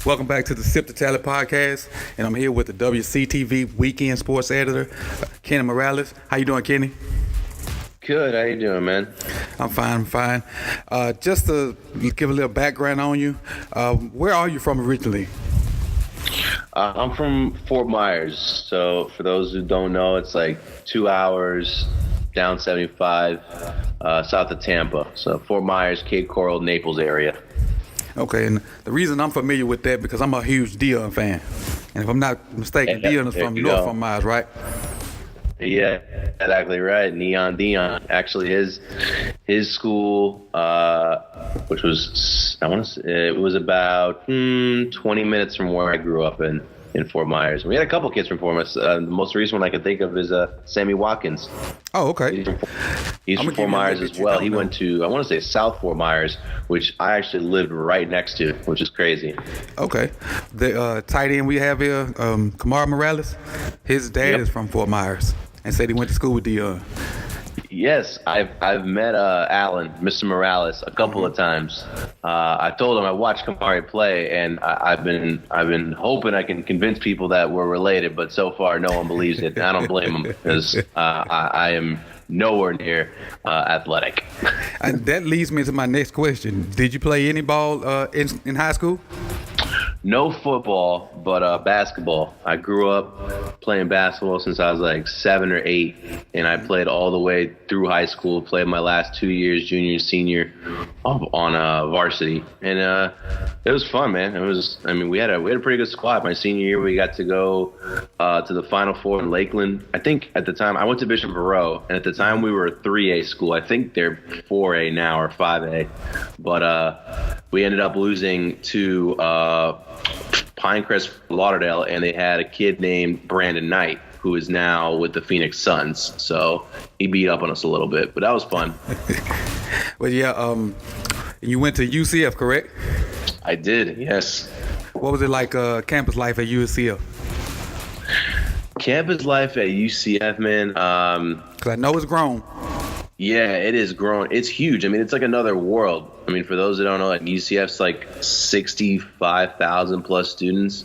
Welcome back to the Sip2Tally podcast, and I'm here with the WCTV weekend sports editor, Kenny Morales. How you doing, Kenny? Good. How you doing, man? I'm fine. Just to give a little background on you, where are you from originally? I'm from Fort Myes. So for those who don't know, it's like 2 hours down 75 south of Tampa. So Fort Myes, Cape Coral, Naples area. Okay, and the reason I'm familiar with that because I'm a huge Dion fan, and if I'm not mistaken, Dion is from North Fort Myes, right? Yeah, exactly right. Neon Dion. Actually, his school, which was it was about 20 minutes from where I grew up in Fort Myers. We had a couple kids from Fort Myers. The most recent one I can think of is Sammy Watkins. Oh, okay. He's from Fort Myers as well. He went to, I want to say, South Fort Myers, which I actually lived right next to, which is crazy. Okay. The tight end we have here, Kenny Morales, his dad is from Fort Myers and said he went to school with Dion. Yes, I've met Alan, Mr. Morales, a couple of times. I told him I watched Kamari play, and I've been hoping I can convince people that we're related, but so far no one believes it. I don't blame him because I am nowhere near athletic. And that leads me to my next question. Did you play any ball in high school? No football, but basketball. I grew up playing basketball since I was like 7 or 8, and I played all the way through high school. Played my last 2 years, junior, senior, on varsity, and it was fun, man. We had a pretty good squad. My senior year, we got to go to the Final Four in Lakeland. I think at the time I went to Bishop Moreau, and at the time we were a 3A school. I think they're 4A now or 5A, but we ended up losing to Pinecrest, Lauderdale, and they had a kid named Brandon Knight who is now with the Phoenix Suns. So he beat up on us a little bit, but that was fun. Well, yeah, you went to UCF, correct? I did, yes. What was it like campus life at UCF? Campus life at UCF, man. Because I know it's grown. Yeah, it is grown. It's huge. I mean, it's like another world. I mean, for those that don't know, like UCF's like 65,000 plus students.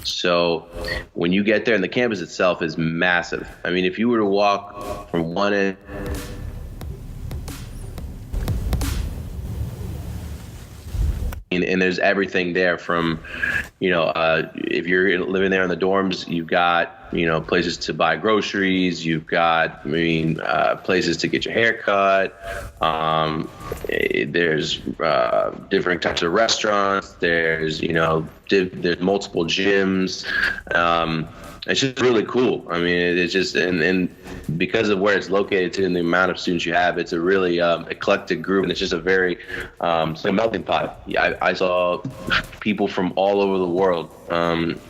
So when you get there, and the campus itself is massive. I mean, if you were to walk from one end and there's everything there from, if you're living there in the dorms, you've got, places to buy groceries. You've got, places to get your hair cut. There's different types of restaurants. There's, there's multiple gyms. It's just really cool. I mean, it's just, and because of where it's located to and the amount of students you have, it's a really eclectic group, and it's just a very, it's like a melting pot. I saw people from all over the world,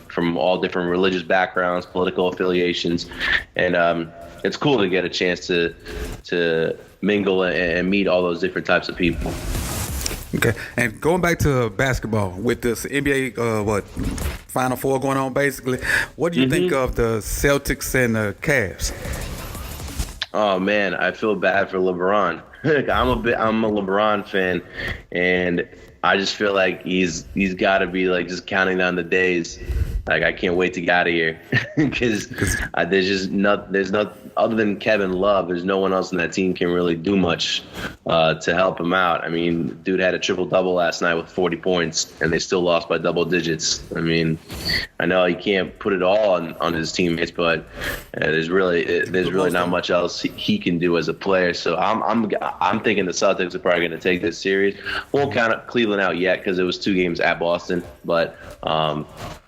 from all different religious backgrounds, political affiliations, and it's cool to get a chance to mingle and meet all those different types of people. Okay, and going back to basketball with this NBA, Final Four going on, basically, what do you think of the Celtics and the Cavs? Oh man, I feel bad for LeBron. I'm a LeBron fan, and I just feel like he's got to be like just counting down the days. Like, I can't wait to get out of here because there's not other than Kevin Love. There's no one else in that team can really do much to help him out. I mean, dude had a triple-double last night with 40 points, and they still lost by double digits. I mean, I know he can't put it all on his teammates, but there's really not much else he can do as a player. So I'm thinking the Celtics are probably going to take this series. Won't count Cleveland out yet because it was 2 games at Boston, but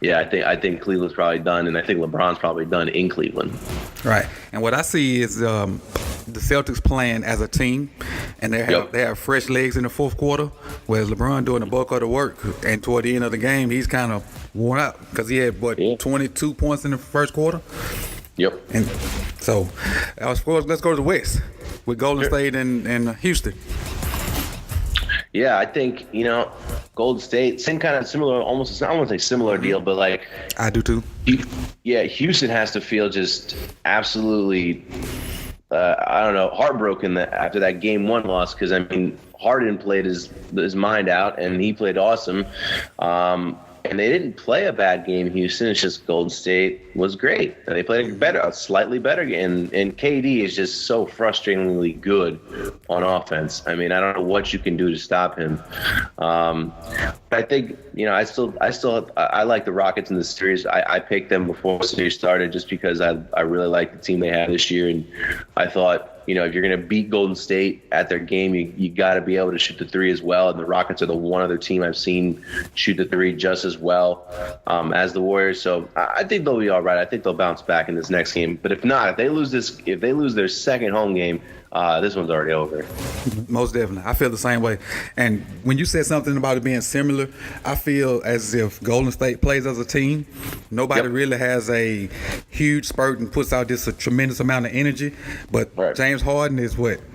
yeah, I think Cleveland's probably done, and I think LeBron's probably done in Cleveland. Right, and what I see is the Celtics playing as a team, and they have fresh legs in the fourth quarter, whereas LeBron doing the bulk of the work. And toward the end of the game, he's kind of worn out because he had 22 points in the first quarter. Yep. And so, let's go to the West with Golden State and Houston. Yeah, I think, Golden State, same kind of similar, almost, I don't want to say similar deal, but like. I do too. Yeah, Houston has to feel just absolutely, heartbroken after that game 1 loss, because, Harden played his mind out, and he played awesome. And they didn't play a bad game, Houston. It's just Golden State was great. And they played a slightly better game. And KD is just so frustratingly good on offense. I mean, I don't know what you can do to stop him. But I think, I like the Rockets in the series. I picked them before the series started just because I really like the team they have this year. And I thought, if you're going to beat Golden State at their game, you got to be able to shoot the three as well. And the Rockets are the one other team I've seen shoot the three just as well as the Warriors. So I think they'll be all right. I think they'll bounce back in this next game. But if not, if they lose their second home game, this one's already over. Most definitely. I feel the same way. And when you said something about it being similar, I feel as if Golden State plays as a team. Nobody really has a huge spurt and puts out just a tremendous amount of energy. But James Harden is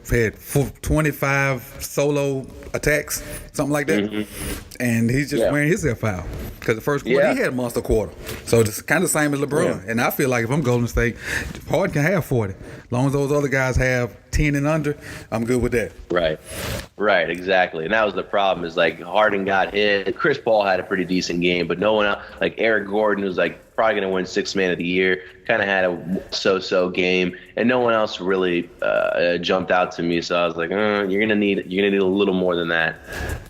had 25 solo attacks, something like that. Mm-hmm. And he's just wearing himself out. Because the first quarter, he had a monster quarter. So it's kind of the same as LeBron. Yeah. And I feel like if I'm Golden State, Harden can have 40. As long as those other guys have 10 and under, I'm good with that. Right, exactly. And that was the problem is like Harden got hit. Chris Paul had a pretty decent game, but no one else, like Eric Gordon was like probably going to win Sixth Man of the Year, kind of had a so-so game, and no one else really jumped out to me. So I was like, you're gonna need a little more than that.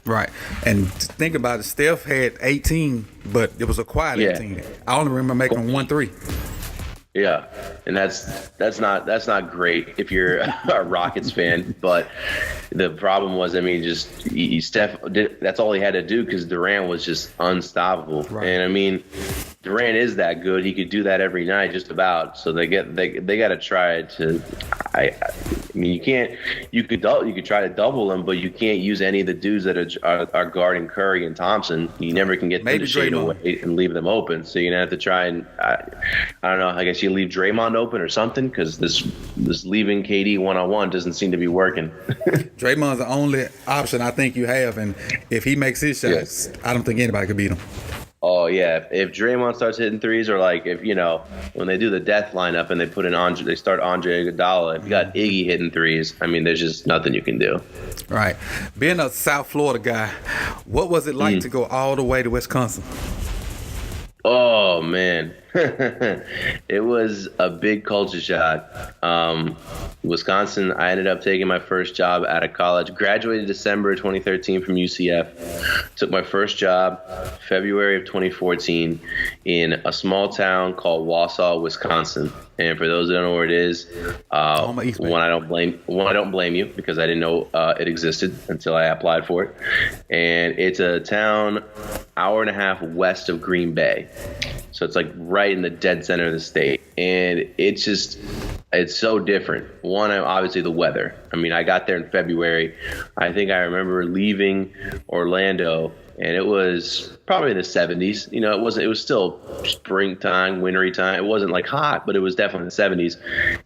Right. And think about it, Steph had 18, but it was a quiet 18. I only remember making 1 3. Yeah, and that's not great if you're a Rockets fan. But the problem was, I mean, Steph that's all he had to do because Durant was just unstoppable. Right. And I mean, Durant is that good; he could do that every night, just about. So they got to try to. I mean, you could try to double them, but you can't use any of the dudes that are guarding Curry and Thompson. You never can get them to shade away and leave them open. So you're gonna have to try and I don't know. I guess you leave Draymond open or something because this leaving KD 1-on-1 doesn't seem to be working. Draymond's the only option I think you have, and if he makes his shots, I don't think anybody could beat him. Oh yeah, if Draymond starts hitting threes, or like if when they do the death lineup and they put in they start Andre Iguodala. If you got Iggy hitting threes, I mean, there's just nothing you can do. Right. Being a South Florida guy, what was it like to go all the way to Wisconsin? Oh man, it was a big culture shock. Wisconsin, I ended up taking my first job out of college. Graduated December 2013 from UCF. Took my first job February of 2014 in a small town called Wausau, Wisconsin. And for those that don't know where it is, one, I don't blame you because I didn't know it existed until I applied for it. And it's a town hour and a half west of Green Bay. So it's like right in the dead center of the state. And it's so different. One, obviously the weather. I mean, I got there in February. I think I remember leaving Orlando, and it was probably in the 70s. It was still springtime, wintry time. It wasn't like hot, but it was definitely the 70s.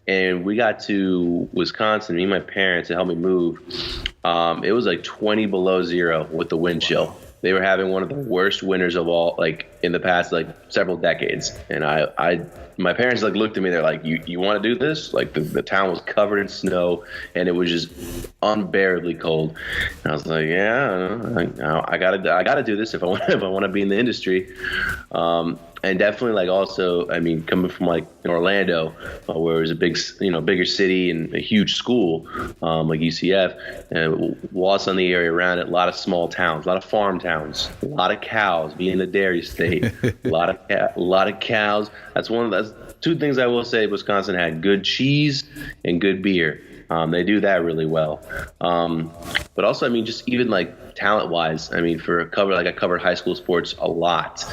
And we got to Wisconsin, me and my parents, to help me move. It was like 20 below zero with the wind chill. They were having one of the worst winters of all, like in the past, like several decades. And my parents like looked at me. They're like, "You want to do this?" Like the town was covered in snow, and it was just unbearably cold. And I was like, "Yeah, I gotta do this if I want to be in the industry." And definitely, like, also, I mean, coming from like Orlando, where it was a bigger city and a huge school, like UCF, and Wausau in the area around it, a lot of small towns, a lot of farm towns, a lot of cows, being the dairy state, a lot of cows. That's two things I will say. Wisconsin had good cheese and good beer. They do that really well. But also, I mean, just even like talent-wise, I mean, I covered high school sports a lot.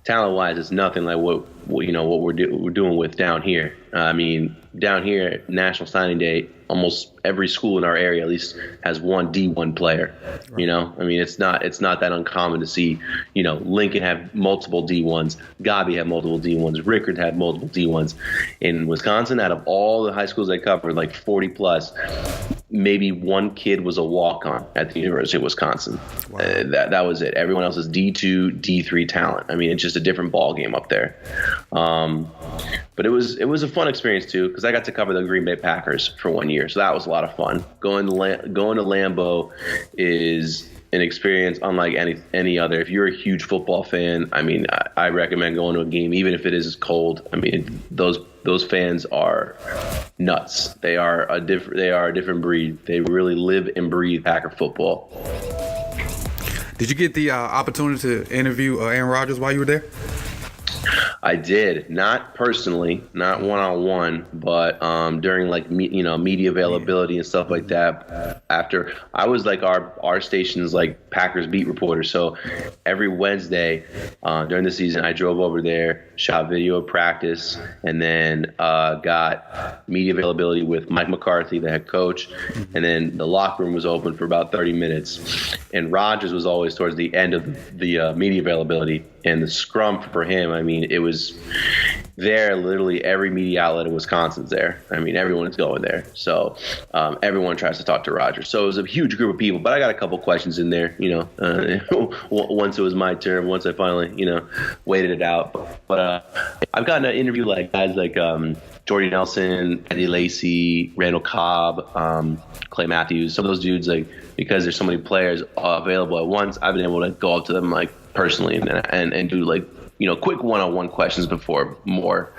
Talent-wise, it's nothing like what we're doing with down here. I mean, down here, National Signing Day, almost every school in our area at least has one D1 player. Right. I mean, it's not that uncommon to see, Lincoln have multiple D1s, Gabi have multiple D1s, Rickard had multiple D1s. In Wisconsin, out of all the high schools I covered, like 40 plus, maybe one kid was a walk-on at the University of Wisconsin. Wow. That was it. Everyone else is D2, D3 talent. I mean, it's just a different ball game up there. But it was a fun experience too, because I got to cover the Green Bay Packers for 1 year, so that was a lot of fun. Going to Lambeau is an experience unlike any other. If you're a huge football fan, I mean, I recommend going to a game, even if it is cold. I mean, those fans are nuts. They are a different breed. They really live and breathe Packer football. Did you get the opportunity to interview Aaron Rodgers while you were there? I did, not personally, not one-on-one, but during like media availability and stuff like that. After I was like our station's like Packers beat reporter, so every Wednesday during the season I drove over there, shot video of practice, and then got media availability with Mike McCarthy, the head coach, and then the locker room was open for about 30 minutes, and Rodgers was always towards the end of the media availability. And the scrum for him, I mean, it was there. Literally every media outlet in Wisconsin's there. I mean, everyone's going there. So everyone tries to talk to Rodgers. So it was a huge group of people. But I got a couple questions in there, once it was my turn, once I finally, waited it out. But I've gotten to interview like guys like Jordy Nelson, Eddie Lacy, Randall Cobb, Clay Matthews, some of those dudes, like, because there's so many players available at once, I've been able to go up to them like personally and do like quick one-on-one questions before more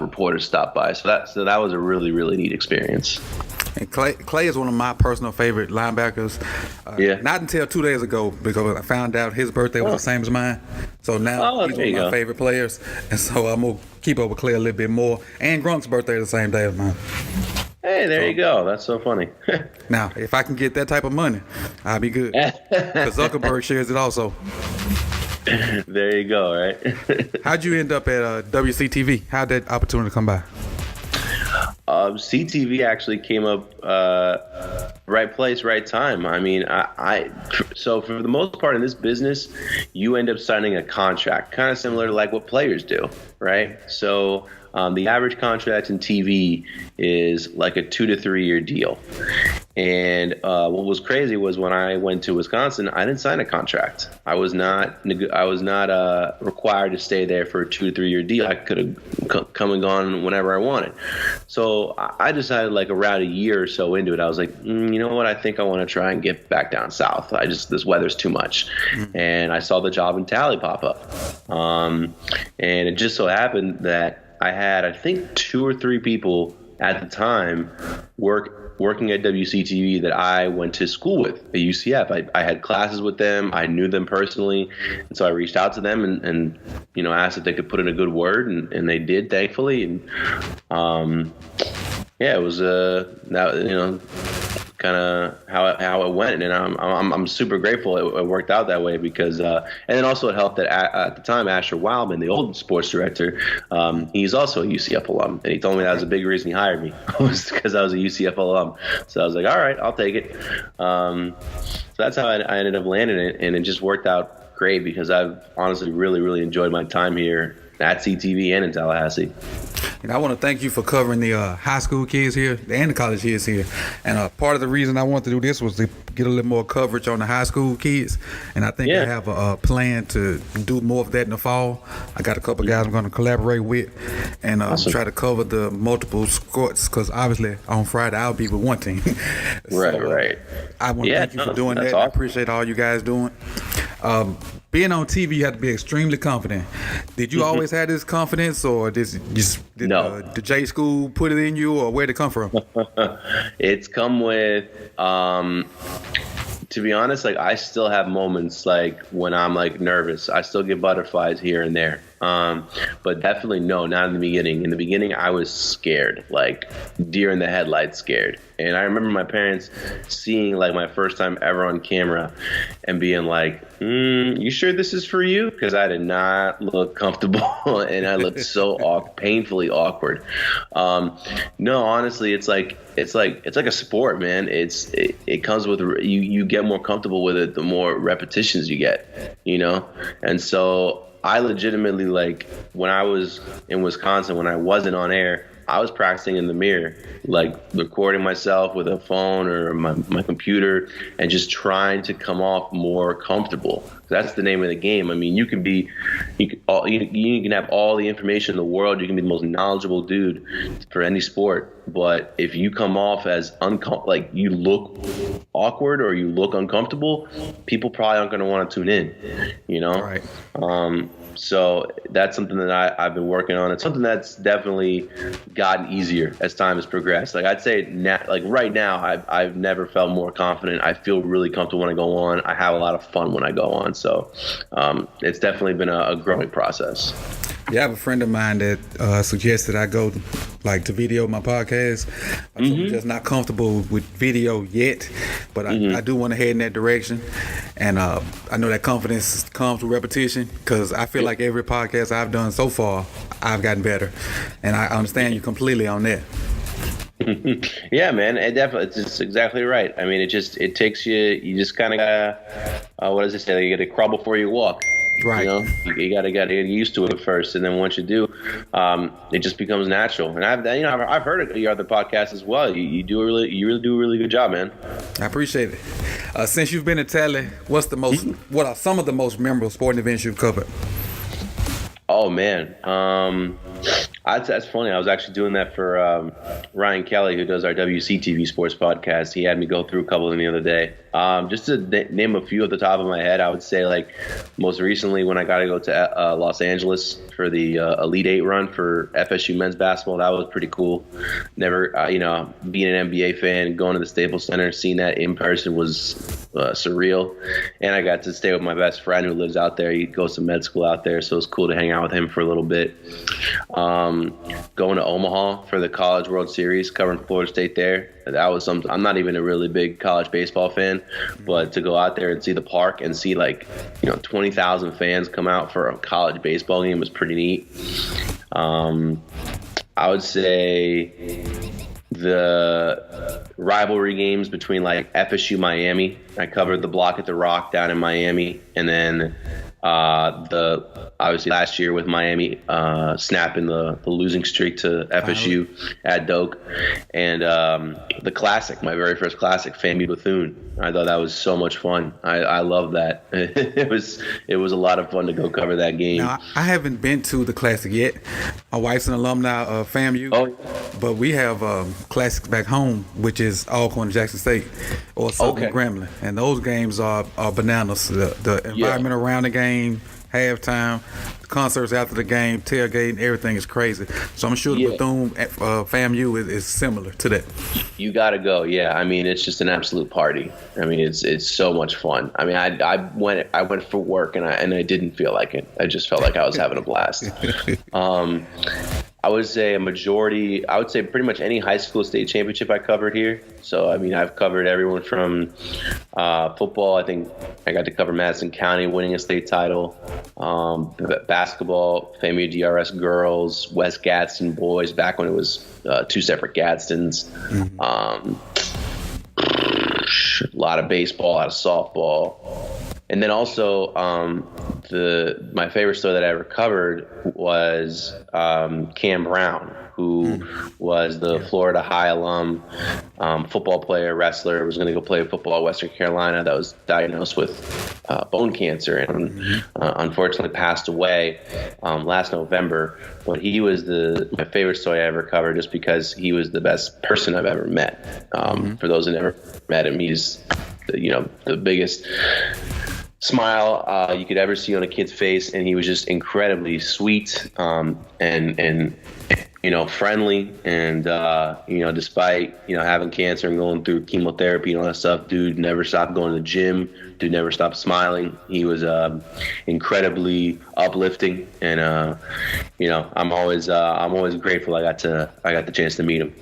reporters stop by. So that was a really, really neat experience. And Clay is one of my personal favorite linebackers. Not until 2 days ago, because I found out his birthday was the same as mine. So now he's one of my favorite players, and so I'm gonna keep up with Clay a little bit more. And Grunk's birthday is the same day as mine. Hey, there you go. That's so funny. Now, if I can get that type of money, I'll be good. Because Zuckerberg shares it also. There you go, right? How'd you end up at WCTV? How'd that opportunity come by? CTV actually came up right place, right time. I mean, so for the most part in this business, you end up signing a contract, kind of similar to like what players do, right? So the average contract in TV is like a 2 to 3 year deal. And what was crazy was when I went to Wisconsin, I didn't sign a contract. I was not required to stay there for a 2 to 3 year deal. I could have come and gone whenever I wanted. So I decided like around a year or so into it, I was like, you know what? I think I want to try and get back down south. This weather's too much. And I saw the job in Tally pop up. And it just so happened that I had, I think, 2 or 3 people at the time working at WCTV that I went to school with at UCF. I had classes with them. I knew them personally. And so I reached out to them and asked if they could put in a good word, and they did, thankfully. And it was kind of how it went, and I'm super grateful it worked out that way, because and then also it helped that at the time Asher Wildman, the old sports director, he's also a UCF alum, and he told me that was a big reason he hired me was because I was a UCF alum. So I was like, all right, I'll take it. So that's how I ended up landing it, and it just worked out great because I've honestly really, really enjoyed my time here at CTV and in Tallahassee. And I want to thank you for covering the high school kids here and the college kids here. And part of the reason I wanted to do this was to get a little more coverage on the high school kids. And I think I have a plan to do more of that in the fall. I got a couple of guys I'm going to collaborate with and awesome. Try to cover the multiple sports, because obviously on Friday I'll be with one team. Right. I want to thank you for doing that. Awesome. I appreciate all you guys doing. Being on TV, you have to be extremely confident. Did you always have this confidence, or did the J School put it in you, or where'd it come from? It's come with, to be honest, like I still have moments like when I'm like nervous. I still get butterflies here and there. But definitely not in the beginning. In the beginning, I was scared, like deer in the headlights scared. And I remember my parents seeing like my first time ever on camera and being like, you sure this is for you? Because I did not look comfortable and I looked so painfully awkward. No, honestly, it's like a sport, man. It comes with you get more comfortable with it the more repetitions you get, and so I legitimately, like, when I was in Wisconsin, when I wasn't on air, I was practicing in the mirror, like recording myself with a phone or my computer and just trying to come off more comfortable. That's the name of the game. I mean, you can have all the information in the world. You can be the most knowledgeable dude for any sport. but if you come off as like you look awkward or you look uncomfortable, people probably aren't going to want to tune in, you know? Right. So that's something that I've been working on. It's something that's definitely gotten easier as time has progressed. Like I'd say like right now, I've never felt more confident. I feel really comfortable when I go on. I have a lot of fun when I go on. So it's definitely been a growing process. Yeah, I have a friend of mine that suggested I go to video my podcast. I'm just not comfortable with video yet, but I do want to head in that direction. And I know that confidence comes with repetition, because I feel like every podcast I've done so far, I've gotten better. And I understand you completely on that. Yeah, man, it's just exactly right. I mean, it takes you just kind of gotta, what does it say? You got to crawl before you walk. Right. You know, you gotta get used to it first, and then once you do, it just becomes natural. And I've heard your other podcasts as well. You really do a really good job, man. I appreciate it. Since you've been at Tally, what are some of the most memorable sporting events you've covered? Oh man, that's funny. I was actually doing that for Ryan Kelly, who does our WCTV sports podcast. He had me go through a couple of them the other day. Just to name a few at the top of my head, I would say, like, most recently when I got to go to Los Angeles for the Elite Eight run for FSU men's basketball, that was pretty cool. Never, being an NBA fan, going to the Staples Center, seeing that in person was surreal. And I got to stay with my best friend who lives out there. He goes to med school out there, so it was cool to hang out with him for a little bit. Going to Omaha for the College World Series, covering Florida State there. That was something. I'm not even a really big college baseball fan, but to go out there and see the park and see 20,000 fans come out for a college baseball game was pretty neat. I would say the rivalry games between FSU Miami. I covered the Block at the Rock down in Miami, and then obviously last year with Miami snapping the losing streak to FSU at Doak, and the classic, my very first classic, FAMU Bethune. I thought that was so much fun. I love that. It was a lot of fun to go cover that game. Now, I haven't been to the classic yet. My wife's an alumni of FAMU, but we have classics back home, which is Alcorn, Jackson State, or Southern Grambling, and those games are bananas. The environment around the game, halftime, the concerts after the game, tailgating, everything is crazy. So I'm sure the Bethune FAMU is similar to that. You gotta go. Yeah, I mean, it's just an absolute party. I mean, it's so much fun. I mean, I went for work and I didn't feel like it. I just felt like I was having a blast. I would say pretty much any high school state championship I covered here. So, I mean, I've covered everyone from football. I think I got to cover Madison County winning a state title, basketball, FAMU DRS girls, West Gadsden boys, back when it was two separate Gadstons. A lot of baseball, a lot of softball. And then also, my favorite story that I ever covered was Cam Brown, who was the Florida High alum, football player, wrestler, was going to go play football at Western Carolina, that was diagnosed with bone cancer and unfortunately passed away last November. But he was my favorite story I ever covered, just because he was the best person I've ever met. For those who never met him, he's the biggest smile you could ever see on a kid's face, and he was just incredibly sweet and friendly, and despite having cancer and going through chemotherapy and all that stuff, dude never stopped going to the gym. Dude never stopped smiling. He was incredibly uplifting, and I'm always grateful I got the chance to meet him.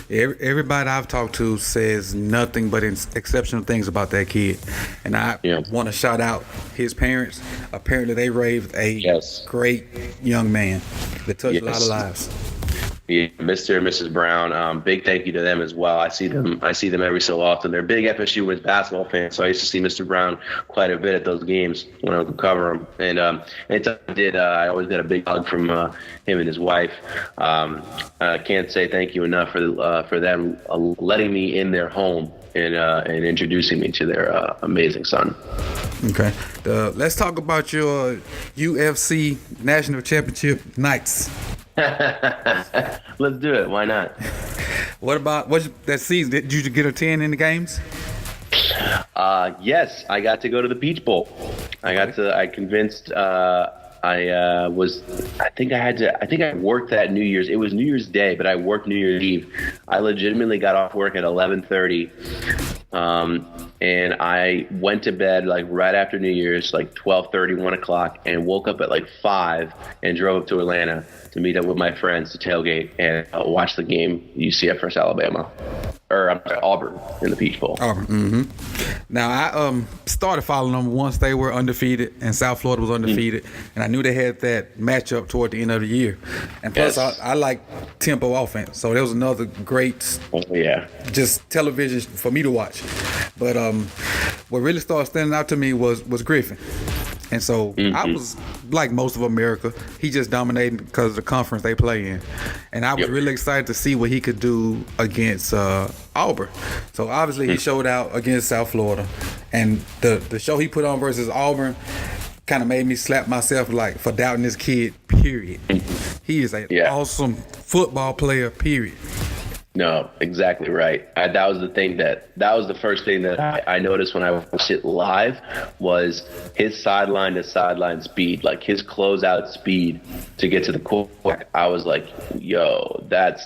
Everybody I've talked to says nothing but exceptional things about that kid, and I want to shout out his parents. Apparently, they raised a great young man that touched a lot of lives. Yeah, Mr. and Mrs. Brown, big thank you to them as well. I see them every so often. They're big FSU women's basketball fans, so I used to see Mr. Brown quite a bit at those games when I would cover them. And anytime I did, I always got a big hug from him and his wife. I can't say thank you enough for them letting me in their home and introducing me to their amazing son. Okay, let's talk about your UFC National Championship nights. Let's do it. Why not? What about that season? Did you get a 10 in the games? Yes, I got to go to the Peach Bowl. I convinced. I think I worked that New Year's. It was New Year's Day, but I worked New Year's Eve. I legitimately got off work at 11:30, and I went to bed like right after New Year's, like 12:30, 1 o'clock, and woke up at like 5 and drove up to Atlanta to meet up with my friends to tailgate and watch the game, UCF versus Alabama. Or I'm sorry, Auburn in the Peach Bowl. Auburn. Mm-hmm. Now I started following them once they were undefeated and South Florida was undefeated, and I knew they had that matchup toward the end of the year. And plus, I like tempo offense, so there was another great, just television for me to watch. But what really started standing out to me was Griffin. And so I was like most of America. He just dominated because of the conference they play in. And I was really excited to see what he could do against Auburn. So obviously he showed out against South Florida. And the show he put on versus Auburn kind of made me slap myself like for doubting this kid, period. He is an awesome football player, period. No, exactly right. That was the first thing that I noticed when I watched it live was his sideline to sideline speed, like his closeout speed to get to the quarterback. I was like, yo, that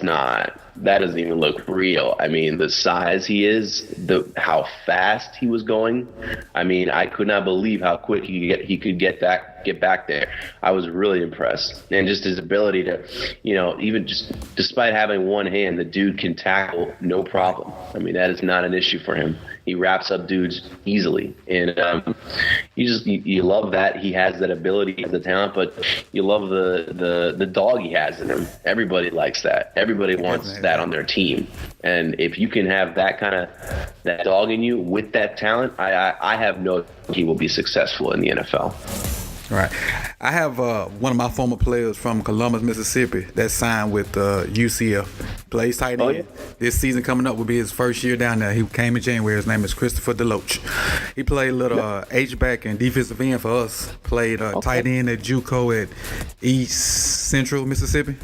doesn't even look real. I mean, the size he is, how fast he was going. I mean, I could not believe how quick he could get back there. I was really impressed. And just his ability to, even just despite having one hand, the dude can tackle no problem. I mean, that is not an issue for him. He wraps up dudes easily. And you love that he has that ability, he has the talent, but you love the dog he has in him. Everybody likes that. Everybody wants that on their team. And if you can have that dog in you with that talent, I have no doubt he will be successful in the NFL. Right. I have one of my former players from Columbus, Mississippi that signed with UCF. Plays tight end. This season coming up will be his first year down there. He came in January. His name is Christopher Deloach. He played a little H-back and defensive end for us. Played tight end at JUCO at East Central, Mississippi.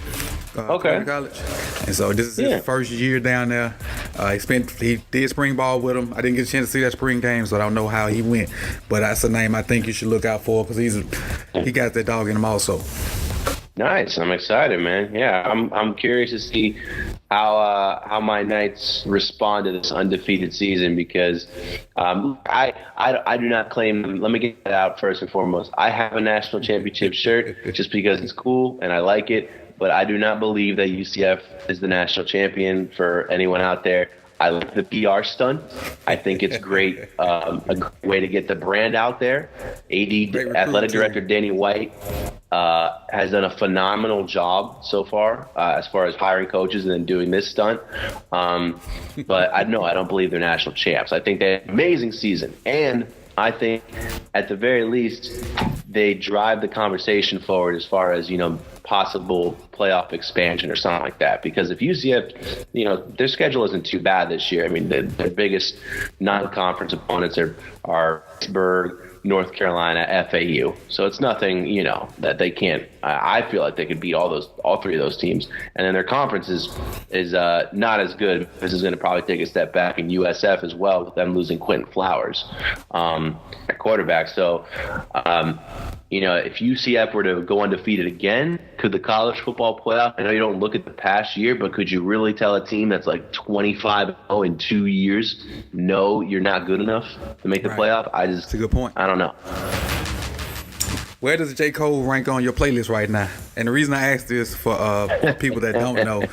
College. And so this is his first year down there. He did spring ball with him. I didn't get a chance to see that spring game, so I don't know how he went. But that's a name I think you should look out for because he got that dog in him also. Nice. I'm excited, man. Yeah, I'm curious to see how my Knights respond to this undefeated season because I do not claim. Let me get that out first and foremost. I have a national championship shirt just because it's cool and I like it. But I do not believe that UCF is the national champion for anyone out there. I like the PR stunt. I think it's great, a great way to get the brand out there. Athletic Director Danny White has done a phenomenal job so far as hiring coaches and then doing this stunt. But I don't believe they're national champs. I think they had an amazing season. And I think at the very least, they drive the conversation forward as far as, possible playoff expansion or something like that. Because if UCF, their schedule isn't too bad this year. I mean, their biggest non-conference opponents are Pittsburgh, North Carolina, FAU. So it's nothing, that they can't. I feel like they could beat all three of those teams. And then their conference is not as good. This is going to probably take a step back in USF as well with them losing Quentin Flowers at quarterback. So, if UCF were to go undefeated again, could the college football playoff? I know you don't look at the past year, but could you really tell a team that's like 25-0 in 2 years, no, you're not good enough to make the playoff? That's a good point. I don't know. Where does J. Cole rank on your playlist right now? And the reason I ask this for people that don't know,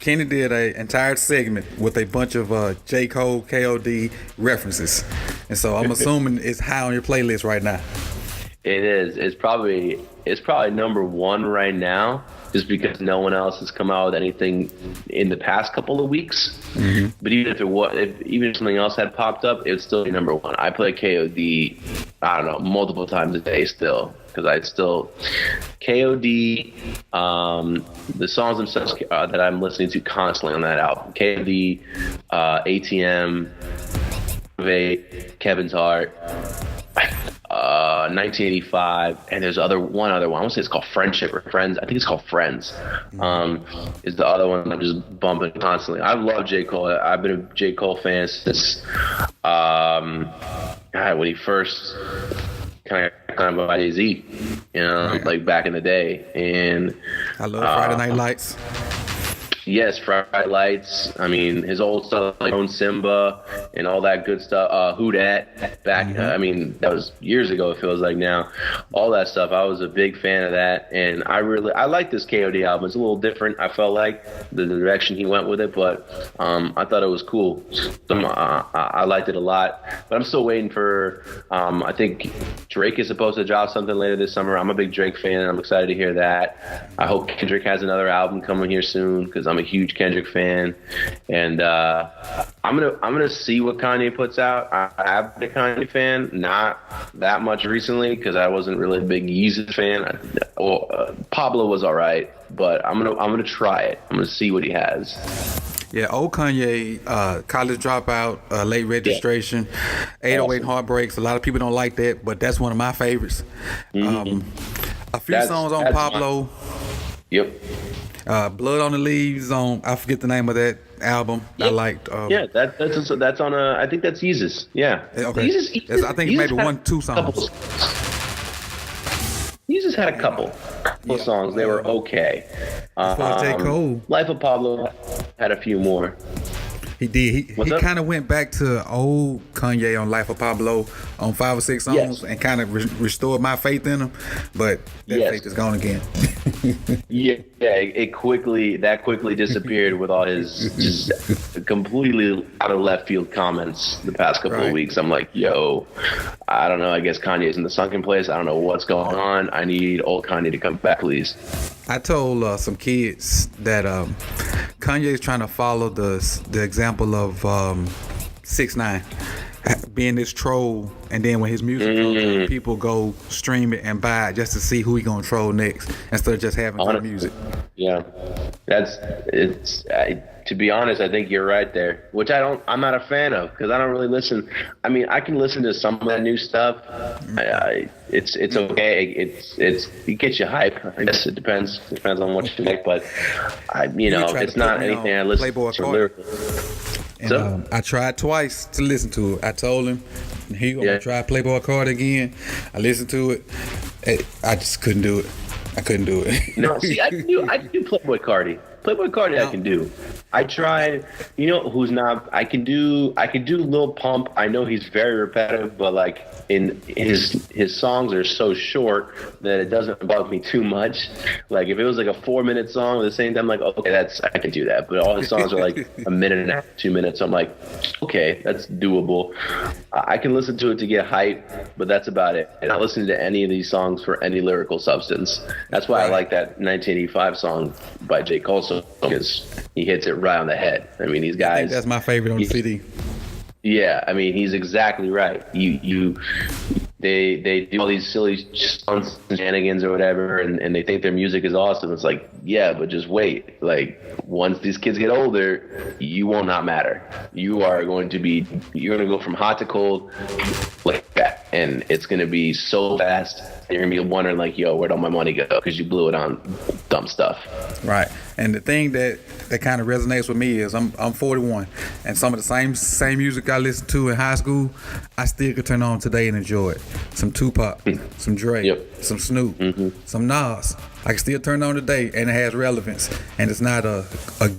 Kenny did an entire segment with a bunch of J. Cole, KOD references. And so I'm assuming it's high on your playlist right now. It is. It's probably number one right now, just because no one else has come out with anything in the past couple of weeks. Mm-hmm. But even if something else had popped up, it would still be number one. I play KOD, I don't know, multiple times a day still, because KOD, the songs themselves that I'm listening to constantly on that album. KOD, ATM, Kevin's Heart. 1985, and there's one other one. I want to say it's called Friendship or Friends. I think it's called Friends. Is the other one I'm just bumping constantly. I love J. Cole. I've been a J. Cole fan since when he first kind of by Jay-Z, like back in the day. And I love Friday Night Lights. Yes, Friday Lights. I mean, his old stuff like Own Simba and all that good stuff. Who Dat back? I mean, that was years ago. It feels like now. All that stuff. I was a big fan of that, and I like this KOD album. It's a little different. I felt like the direction he went with it, but I thought it was cool. I liked it a lot, but I'm still waiting for. I think Drake is supposed to drop something later this summer. I'm a big Drake fan, and I'm excited to hear that. I hope Kendrick has another album coming here soon because I'm a huge Kendrick fan, and I'm gonna see what Kanye puts out. I have been a Kanye fan, not that much recently because I wasn't really a big Yeezus fan. Pablo was all right, but I'm gonna try it. I'm gonna see what he has. Yeah, old Kanye, College Dropout, Late Registration, 808 Heartbreaks. A lot of people don't like that, but that's one of my favorites. A few songs on Pablo. Yep. Blood on the Leaves on, I forget the name of that album. Yep. I liked. That's on I think that's Yeezus. Yeah. Okay. Yeezus, I think maybe 1-2 songs. Yeezus had a couple songs. They were okay. J. Cole. Life of Pablo had a few more. He did. He kind of went back to old Kanye on Life of Pablo on 5 or 6 songs and kind of restored my faith in him. But that faith is gone again. It quickly disappeared with all his just completely out of left field comments the past couple of weeks. I'm like, yo, I don't know. I guess Kanye's in the sunken place. I don't know what's going on. I need old Kanye to come back, please. I told some kids that Kanye's trying to follow the example of 6ix9ine being this troll, and then when his music goes, people go stream it and buy it just to see who he gonna troll next instead of just having good music. Yeah, to be honest, I think you're right there, which I'm not a fan of because I don't really listen. I mean, I can listen to some of that new stuff. It's okay. It gets you hype. I guess it depends on what you like, but it's not anything I listen to lyrically. And I tried twice to listen to it. I told him, "Here you go, try Playboy Cardi again." I listened to it. I just couldn't do it. I couldn't do it. No, see, I can do Playboy Cardi. Playboy Cardi, no. I can do. I tried. Who's not? I can do Lil Pump. I know he's very repetitive, but like in his songs are so short that it doesn't bug me too much. Like if it was like a 4-minute song at the same time, like okay, I can do that. But all his songs are like a minute and a half, 2 minutes. So I'm like, okay, that's doable. I can listen to it to get hype, but that's about it. And I not listen to any of these songs for any lyrical substance. That's why I like that 1985 song by J. Cole, because he hits it right on the head. I mean, these guys. I think that's my favorite on the CD. Yeah, I mean, he's exactly right. They do all these silly stunts and shenanigans or whatever, and they think their music is awesome. It's like, yeah, but just wait. Like, once these kids get older, you will not matter. You're going to go from hot to cold like that, and it's going to be so fast. You're going to be wondering, like, yo, where'd all my money go? Because you blew it on dumb stuff. Right. And the thing that kind of resonates with me is I'm 41, and some of the same music I listened to in high school, I still could turn on today and enjoy it. Some Tupac, some Drake, some Snoop, some Nas. I can still turn on today, and it has relevance, and it's not a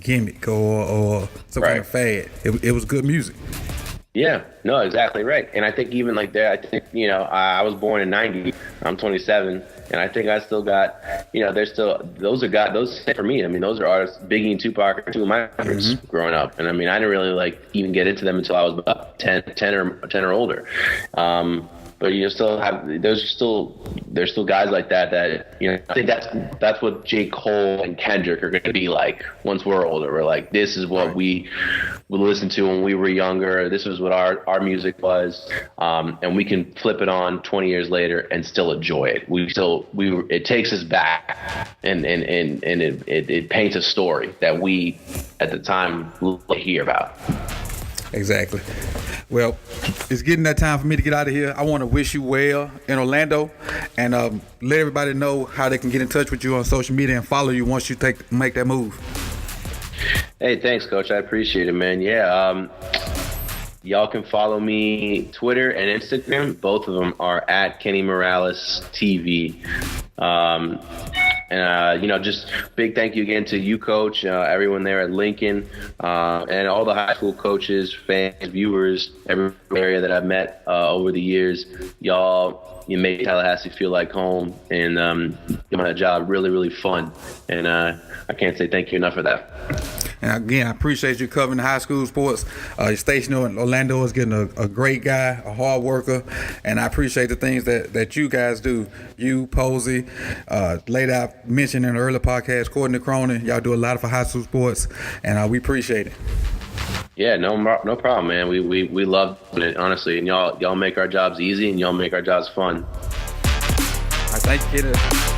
gimmick or some kind of fad. It was good music. Yeah, no, exactly right. And I think even like that, I think, I was born in 90. I'm 27. And I think I still got, there's still, those for me. I mean, those are artists, Biggie and Tupac are two of my favorites growing up. And I mean, I didn't really even get into them until I was about 10 or older. But there's still guys like that I think that's what J. Cole and Kendrick are going to be like once we're older. We're like, this is what we would listen to when we were younger. This is what our music was, and we can flip it on 20 years later and still enjoy it. It takes us back, and it paints a story that we at the time hear about. Exactly. Well, it's getting that time for me to get out of here. I want to wish you well in Orlando, and let everybody know how they can get in touch with you on social media and follow you once you make that move. Hey, thanks, Coach. I appreciate it, man. Yeah, y'all can follow me Twitter and Instagram. Both of them are at Kenny Morales TV. And just big thank you again to you, Coach, everyone there at Lincoln, and all the high school coaches, fans, viewers, every area that I've met over the years. You made Tallahassee feel like home, and you made my job really, really fun. And I can't say thank you enough for that. And again, I appreciate you covering the high school sports. Your station in Orlando is getting a great guy, a hard worker, and I appreciate the things that you guys do. You, Posey, laid out, mentioned in the earlier podcast, Courtney Cronin, y'all do a lot for high school sports, and we appreciate it. Yeah, no problem, man. We love it, honestly, and y'all make our jobs easy, and y'all make our jobs fun. I thank you, kid.